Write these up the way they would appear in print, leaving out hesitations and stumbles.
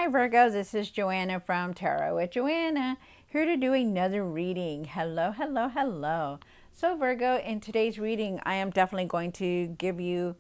Virgos, this is Joanna from Tarot with Joanna, here to do another reading. Hello, hello, hello. So Virgo, in today's reading, I am definitely going to give you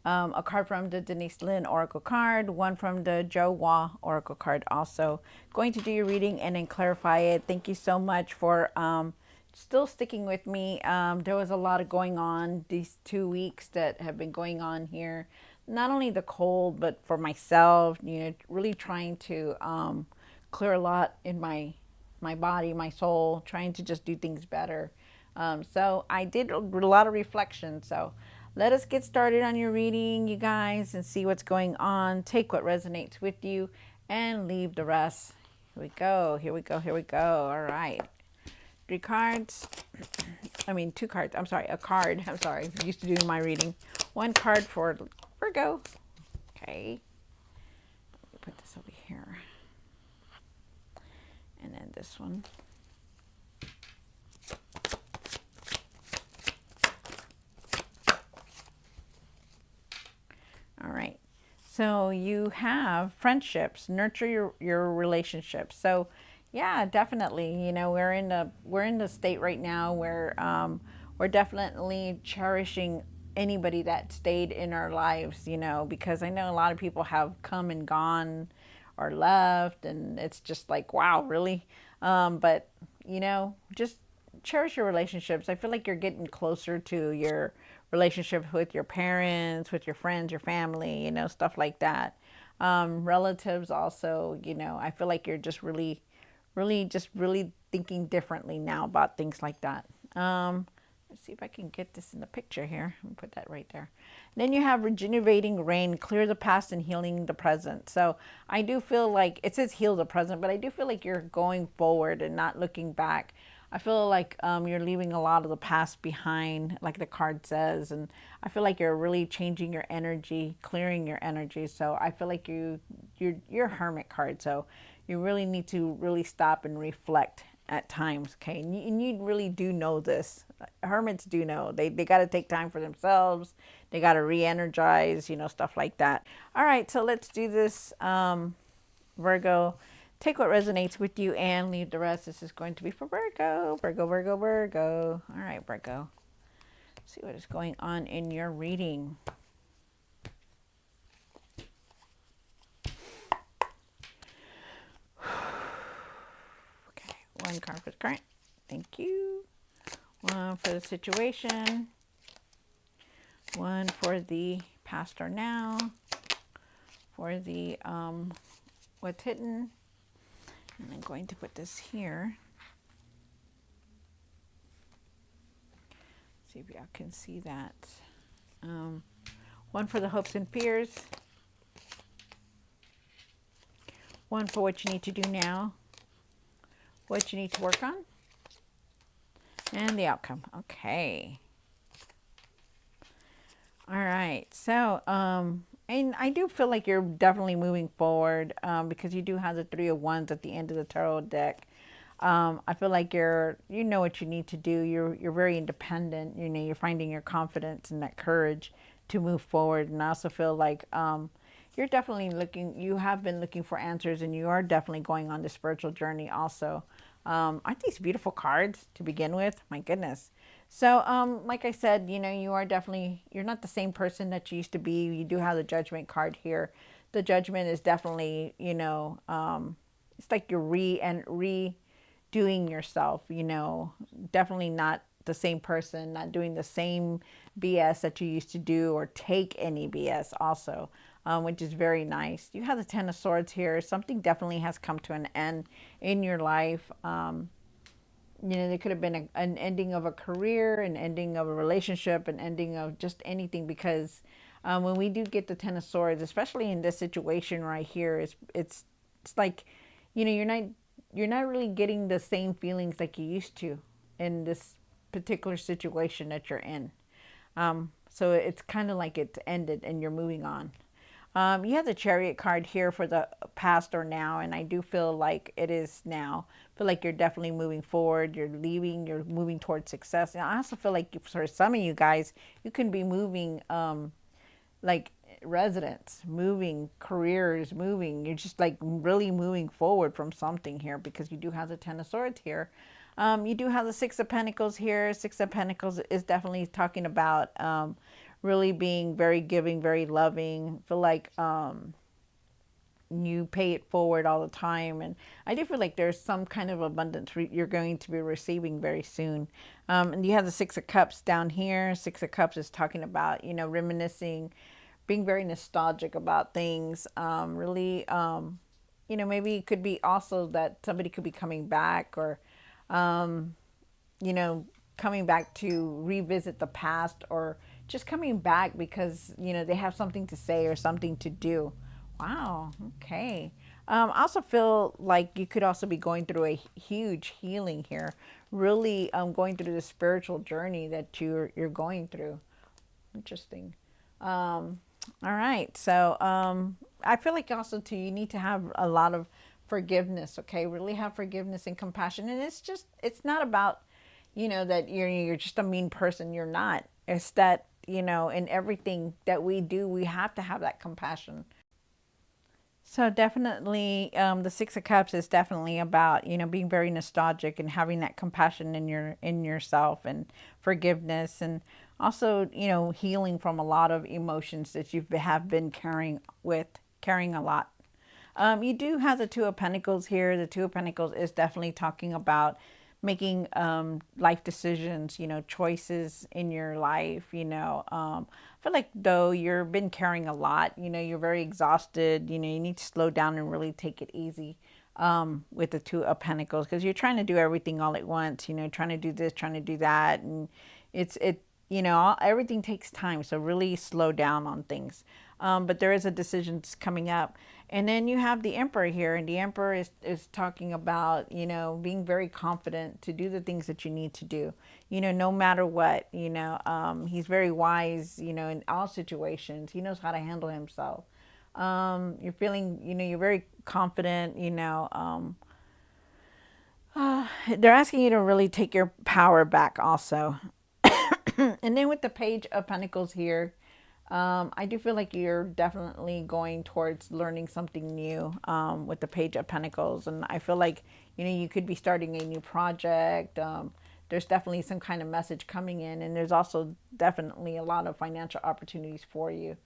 a card from the Denise Lynn Oracle card, one from the Joe Wah Oracle card also. Going to do your reading and then clarify it. Thank you so much for still sticking with me. There was a lot of going on these 2 weeks that have been going on here, not only the cold, but for myself, really trying to clear a lot in my body, my soul, trying to just do things better. So I did a lot of reflection. So let us get started on your reading, you guys, and see what's going on. Take what resonates with you and leave the rest. Here we go. Here we go. Here we go. All right. 3 cards. I mean, 2 cards. I'm sorry. A card. I'm sorry. I'm used to doing my reading. 1 card for Virgo. Okay. Let me put this over here. And then this one. All right. So you have friendships, nurture your relationships. So yeah, definitely. We're in the state right now where we're definitely cherishing anybody that stayed in our lives, because I know a lot of people have come and gone or left, and it's just like, wow, really? But just cherish your relationships. I feel like you're getting closer to your relationship with your parents, with your friends, your family, stuff like that. Relatives also, I feel like you're just really thinking differently now about things like that. Let's see if I can get this in the picture here. Let me put that right there. Then you have regenerating rain, clear the past and healing the present. So I do feel like it says heal the present, but I do feel like you're going forward and not looking back. I feel like you're leaving a lot of the past behind, like the card says, and I feel like you're really changing your energy, clearing your energy. So I feel like you're a hermit card, so you really need to really stop and reflect at times, okay? And you really do know this. Hermits do know. They got to take time for themselves. They got to re-energize, stuff like that. All right, so let's do this, Virgo. Take what resonates with you and leave the rest. This is going to be for Virgo. Virgo, Virgo, Virgo. All right, Virgo. Let's see what is going on in your reading. Okay, 1 card for the current. Thank you. 1 for the situation. 1 for the past or now. For the what's hidden. And I'm going to put this here. See if y'all can see that. 1 for the hopes and fears. 1 for what you need to do now. What you need to work on. And the outcome. Okay. All right. So, and I do feel like you're definitely moving forward because you do have the 3 of Wands at the end of the tarot deck. I feel like you know what you need to do. You're very independent. You're finding your confidence and that courage to move forward. And I also feel like you're definitely you have been looking for answers, and you are definitely going on the spiritual journey also. Aren't these beautiful cards to begin with? My goodness. So, like I said, you're not the same person that you used to be. You do have the Judgment card here. The Judgment is definitely, it's like you're redoing yourself, definitely not the same person, not doing the same BS that you used to do or take any BS also, which is very nice. You have the 10 of Swords here. Something definitely has come to an end in your life. There could have been an ending of a career, an ending of a relationship, an ending of just anything, because when we do get the 10 of Swords, especially in this situation right here, it's like, you're not really getting the same feelings like you used to in this particular situation that you're in. So it's kind of like it's ended and you're moving on. You have the Chariot card here for the past or now, and I do feel like it is now. I feel like you're definitely moving forward. You're moving towards success. And I also feel like for some of you guys, you can be moving like residence, moving, careers, moving. You're just like really moving forward from something here because you do have the Ten of Swords here. You do have the Six of Pentacles here. Six of Pentacles is definitely talking about really being very giving, very loving. Feel like you pay it forward all the time, and I do feel like there's some kind of abundance you're going to be receiving very soon. And you have the Six of Cups down here. Six of Cups is talking about, you know, reminiscing, being very nostalgic about things. Really, you know, maybe it could be also that somebody could be coming back, or you know, coming back to revisit the past, or just coming back because, you know, they have something to say or something to do. Wow. Okay. I also feel like you could also be going through a huge healing here, really going through the spiritual journey that you're going through. Interesting. All right. So I feel like also too, you need to have a lot of forgiveness. Okay, really have forgiveness and compassion. And it's not about, you know, that you're just a mean person. You're not. It's that, you know, in everything that we do, we have to have that compassion. So definitely, the Six of Cups is definitely about, you know, being very nostalgic and having that compassion in yourself, and forgiveness, and also, you know, healing from a lot of emotions that you have been carrying a lot. You do have the Two of Pentacles here. The Two of Pentacles is definitely talking about making life decisions, you know, choices in your life, you know. I feel like though you've been carrying a lot, you know, you're very exhausted, you know, you need to slow down and really take it easy with the Two of Pentacles, because you're trying to do everything all at once, you know, trying to do this, trying to do that. And it, you know, everything takes time. So really slow down on things. But there is a decision coming up. And then you have the Emperor here, and the Emperor is talking about, you know, being very confident to do the things that you need to do, you know, no matter what, you know. He's very wise, you know, in all situations. He knows how to handle himself. You're feeling, you know, you're very confident, you know. They're asking you to really take your power back also. And then with the Page of Pentacles here, I do feel like you're definitely going towards learning something new with the Page of Pentacles. And I feel like, you know, you could be starting a new project. There's definitely some kind of message coming in. And there's also definitely a lot of financial opportunities for you.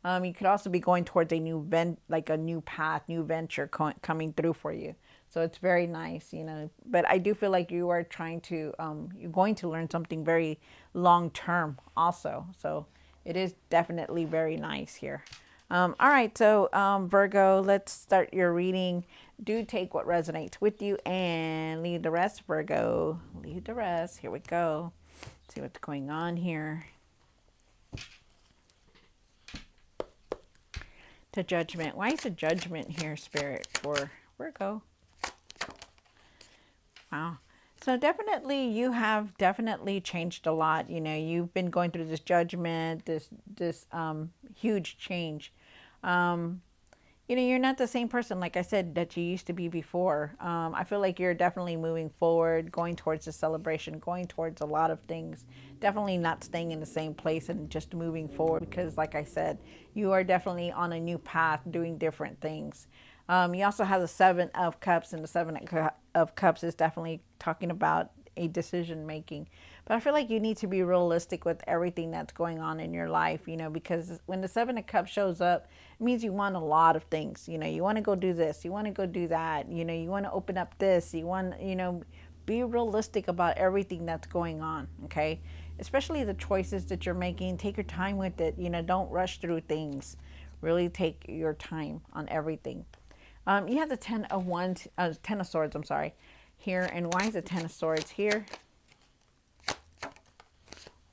You could also be going towards a new like a new path, new venture coming through for you. So it's very nice, you know. But I do feel like you are trying to, you're going to learn something very long term also. So it is definitely very nice here. All right, so Virgo, let's start your reading. Do take what resonates with you and leave the rest, Virgo. Leave the rest. Here we go. Let's see what's going on here. The Judgment. Why is the Judgment here, Spirit, for Virgo? Wow. So definitely you have definitely changed a lot. You know, you've been going through this judgment, this huge change. You know, you're not the same person, like I said, that you used to be before. I feel like you're definitely moving forward, going towards the celebration, going towards a lot of things. Definitely not staying in the same place and just moving forward, because, like I said, you are definitely on a new path, doing different things. You also have the Seven of Cups, and the Seven of Cups is definitely talking about a decision making. But I feel like you need to be realistic with everything that's going on in your life, you know, because when the Seven of Cups shows up, it means you want a lot of things. You know, you want to go do this, you want to go do that, you know, you want to open up this, you want, you know, be realistic about everything that's going on, okay? Especially the choices that you're making. Take your time with it, you know, don't rush through things. Really take your time on everything. You have the Ten of Swords, I'm sorry, here. And why is the Ten of Swords here?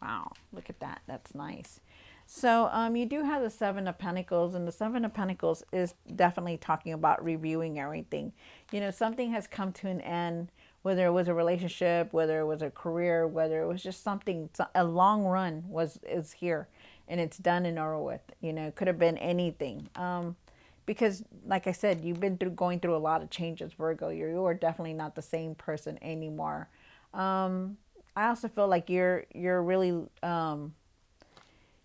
Wow, look at that. That's nice. So you do have the Seven of Pentacles, and the Seven of Pentacles is definitely talking about reviewing everything. You know, something has come to an end, whether it was a relationship, whether it was a career, whether it was just something, a long run is here, and it's done and over with. You know, it could have been anything. Because, like I said, you've been going through a lot of changes, Virgo. You are definitely not the same person anymore. I also feel like you're really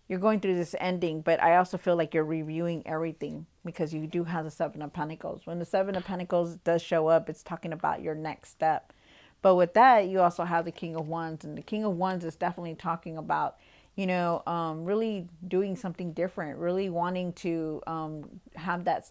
you're going through this ending, but I also feel like you're reviewing everything because you do have the Seven of Pentacles. When the Seven of Pentacles does show up, it's talking about your next step. But with that, you also have the King of Wands, and the King of Wands is definitely talking about, really doing something different, really wanting to have that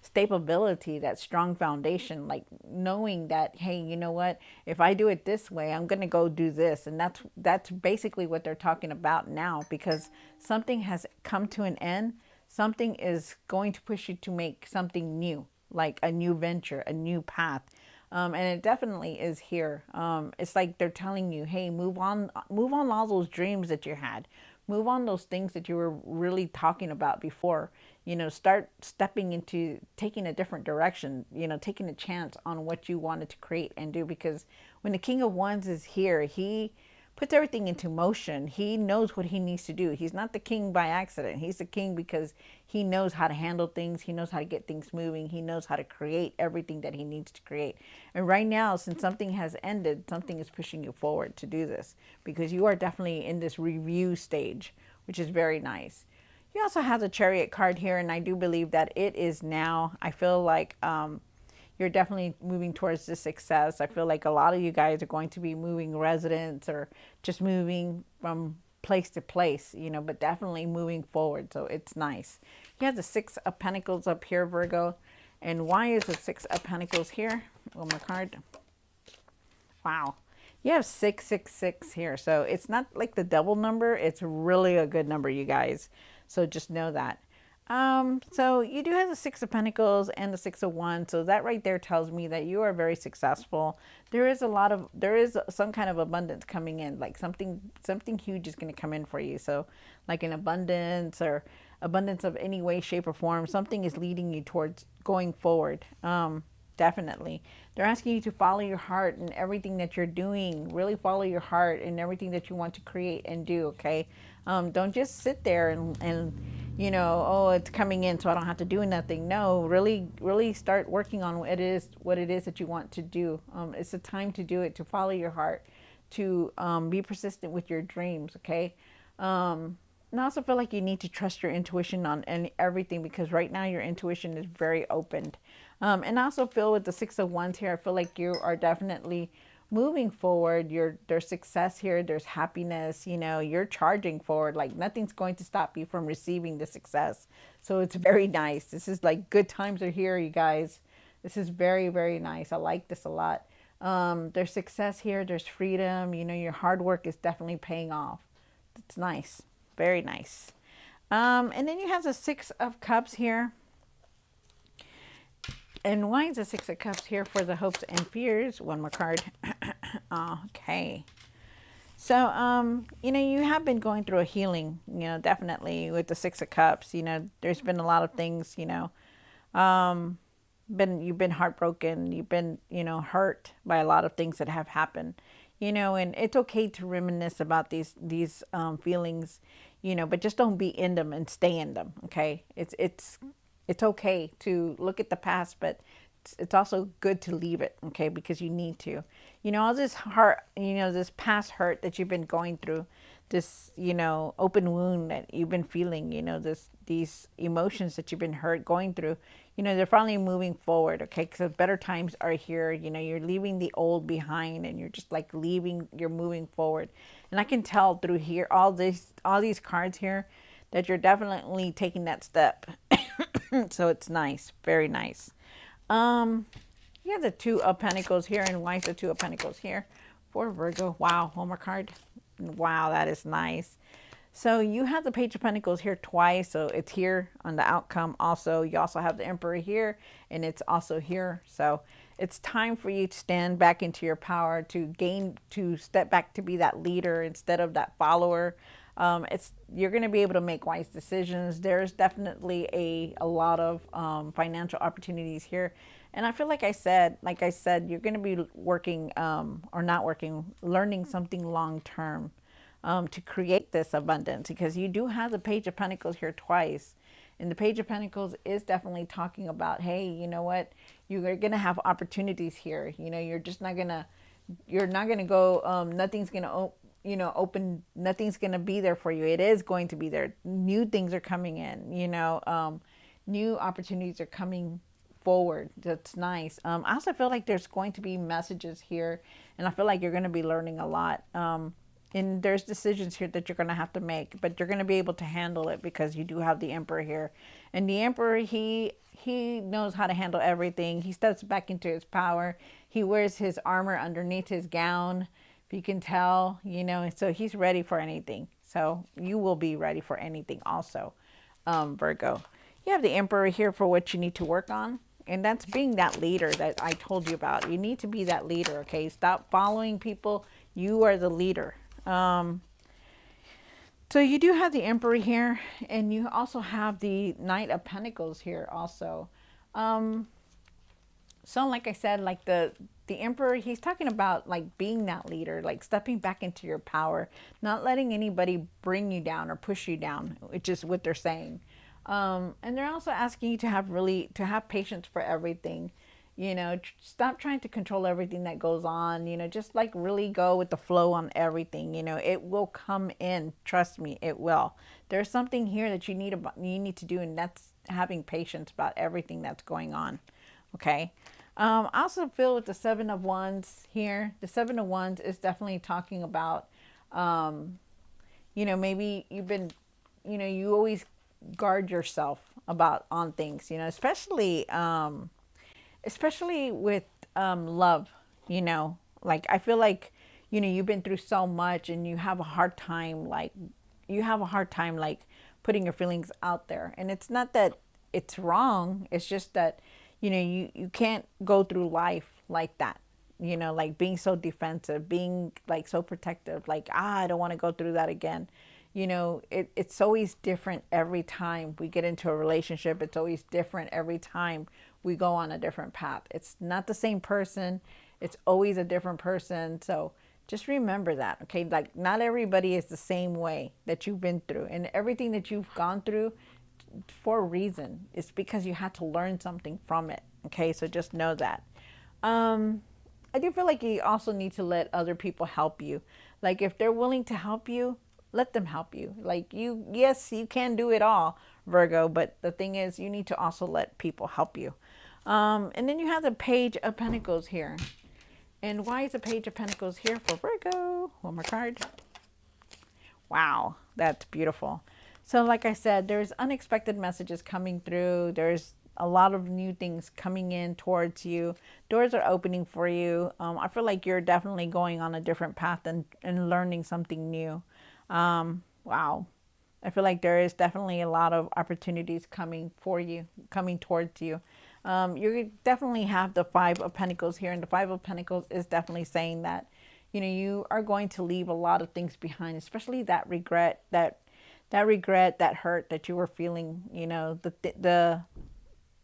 stability, that strong foundation, like knowing that, hey, you know what, if I do it this way, I'm going to go do this. And that's basically what they're talking about now, because something has come to an end. Something is going to push you to make something new, like a new venture, a new path. And it definitely is here. It's like they're telling you, hey, move on all those dreams that you had, move on those things that you were really talking about before. Start stepping into taking a different direction. Taking a chance on what you wanted to create and do. Because when the King of Wands is here, he puts everything into motion. He knows what he needs to do. He's not the king by accident. He's the king because he knows how to handle things. He knows how to get things moving. He knows how to create everything that he needs to create. And right now, since something has ended, something is pushing you forward to do this, because you are definitely in this review stage, which is very nice. You also have the Chariot card here, and I do believe that it is now, I feel like you're definitely moving towards this success. I feel like a lot of you guys are going to be moving residence or just moving from place to place, but definitely moving forward. So it's nice. You have the Six of Pentacles up here, Virgo. And why is the Six of Pentacles here? One more card. Wow. You have 666 here. So it's not like the double number. It's really a good number, you guys. So just know that. So you do have the Six of Pentacles and the Six of Wands. So that right there tells me that you are very successful. There is some kind of abundance coming in, like something huge is going to come in for you. So like an abundance or abundance of any way, shape or form, something is leading you towards going forward. Definitely. They're asking you to follow your heart in everything that you're doing. Really follow your heart in everything that you want to create and do, okay? Don't just sit there and oh, it's coming in so I don't have to do nothing. No, really start working on what it is that you want to do. It's a time to do it, to follow your heart, to be persistent with your dreams, okay? And I also feel like you need to trust your intuition on everything, because right now your intuition is very opened. And I also feel with the Six of Wands here, I feel like you are definitely moving forward. There's success here. There's happiness. You're charging forward. Like nothing's going to stop you from receiving the success. So it's very nice. This is like good times are here, you guys. This is very, very nice. I like this a lot. There's success here. There's freedom. Your hard work is definitely paying off. It's nice. Very nice. And then you have the Six of Cups here. And why is the Six of Cups here for the hopes and fears? One more card. Okay. So, you have been going through a healing, definitely with the Six of Cups. There's been a lot of things, you've been heartbroken. You've been, hurt by a lot of things that have happened, and it's okay to reminisce about these feelings, but just don't be in them and stay in them. Okay. It's okay to look at the past, but it's also good to leave it, okay, because you need to. All this hurt, this past hurt that you've been going through, this, open wound that you've been feeling, these emotions that you've been going through, they're finally moving forward, okay, because better times are here. You're leaving the old behind, and you're just like you're moving forward. And I can tell through here, all these cards here, that you're definitely taking that step. So it's nice, very nice. You have the Two of Pentacles here, and why is the Two of Pentacles here for Virgo? Wow, one more card. Wow, that is nice. So you have the Page of Pentacles here twice, so it's here on the outcome also. You also have the Emperor here, and it's also here. So it's time for you to stand back into your power, to step back to be that leader instead of that follower. You're going to be able to make wise decisions. There's definitely a lot of financial opportunities here. And I feel like I said, you're going to be working or not working, learning something long term to create this abundance, because you do have the Page of Pentacles here twice. And the Page of Pentacles is definitely talking about, hey, you know what? You're going to have opportunities here. You're not going to go, nothing's going to, open, nothing's going to be there for you. It is going to be there. New things are coming in, new opportunities are coming forward. That's nice. I also feel like there's going to be messages here, and I feel like you're going to be learning a lot. And there's decisions here that you're going to have to make, but you're going to be able to handle it because you do have the emperor here. And the emperor, he knows how to handle everything. He steps back into his power. He wears his armor underneath his gown, if you can tell, so he's ready for anything. So you will be ready for anything also, Virgo. You have the emperor here for what you need to work on. And that's being that leader that I told you about. You need to be that leader, okay? Stop following people. You are the leader. So you do have the emperor here, and you also have the knight of pentacles here also. So like I said, like the emperor, he's talking about like being that leader, like stepping back into your power, not letting anybody bring you down or push you down, which is what they're saying. And they're also asking you to have patience for everything. Stop trying to control everything that goes on. Just like really go with the flow on everything. It will come in. Trust me, it will. There's something here that you need to do, and that's having patience about everything that's going on. Okay. I also feel with the Seven of Wands here, the Seven of Wands is definitely talking about, maybe you've been, you always guard yourself on things, especially with love, like I feel like, you've been through so much and you have a hard time, like putting your feelings out there. And it's not that it's wrong. It's just that, you can't go through life like that, like being so defensive, being like so protective, like, I don't want to go through that again. It's always different every time we get into a relationship. It's always different every time we go on a different path. It's not the same person. It's always a different person. So just remember that, okay? Like not everybody is the same way that you've been through, and everything that you've gone through for a reason. It's because you had to learn something from it. Okay, so just know that. I do feel like you also need to let other people help you. Like if they're willing to help you, let them help you. Like yes, you can do it all, Virgo, but the thing is you need to also let people help you. And then you have the Page of Pentacles here. And why is the Page of Pentacles here for Virgo? One more card. Wow, that's beautiful. So like I said, there's unexpected messages coming through. There's a lot of new things coming in towards you. Doors are opening for you. I feel like you're definitely going on a different path and learning something new. Wow. I feel like there is definitely a lot of opportunities coming for you, coming towards you. You definitely have the Five of Pentacles here, and the Five of Pentacles is definitely saying that, you are going to leave a lot of things behind, especially that regret, that hurt that you were feeling,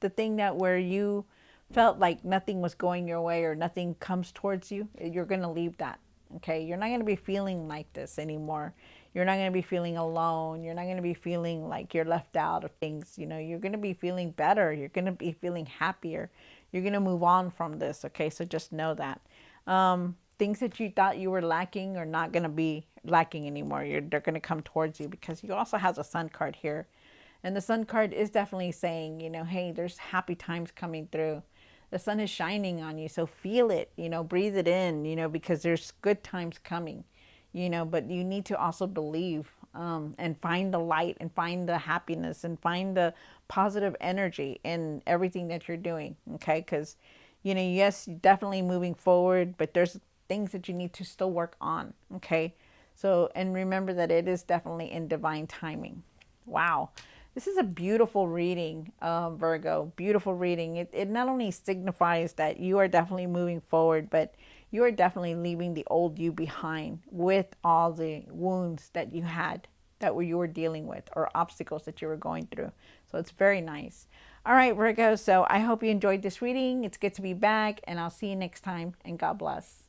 the thing that where you felt like nothing was going your way or nothing comes towards you. You're going to leave that. Okay. You're not going to be feeling like this anymore. You're not going to be feeling alone. You're not going to be feeling like you're left out of things. You're going to be feeling better. You're going to be feeling happier. You're going to move on from this. Okay. So just know that, things that you thought you were lacking are not going to be lacking anymore. They're going to come towards you because you also have a Sun card here. And the Sun card is definitely saying, hey, there's happy times coming through. The sun is shining on you. So feel it, breathe it in, because there's good times coming, but you need to also believe, and find the light and find the happiness and find the positive energy in everything that you're doing. Okay. Because, yes, definitely moving forward, but there's things that you need to still work on. Okay. So, and remember that it is definitely in divine timing. Wow. This is a beautiful reading, Virgo. Beautiful reading. It not only signifies that you are definitely moving forward, but you are definitely leaving the old you behind with all the wounds that you had, you were dealing with, or obstacles that you were going through. So it's very nice. All right, Virgo. So I hope you enjoyed this reading. It's good to be back, and I'll see you next time, and God bless.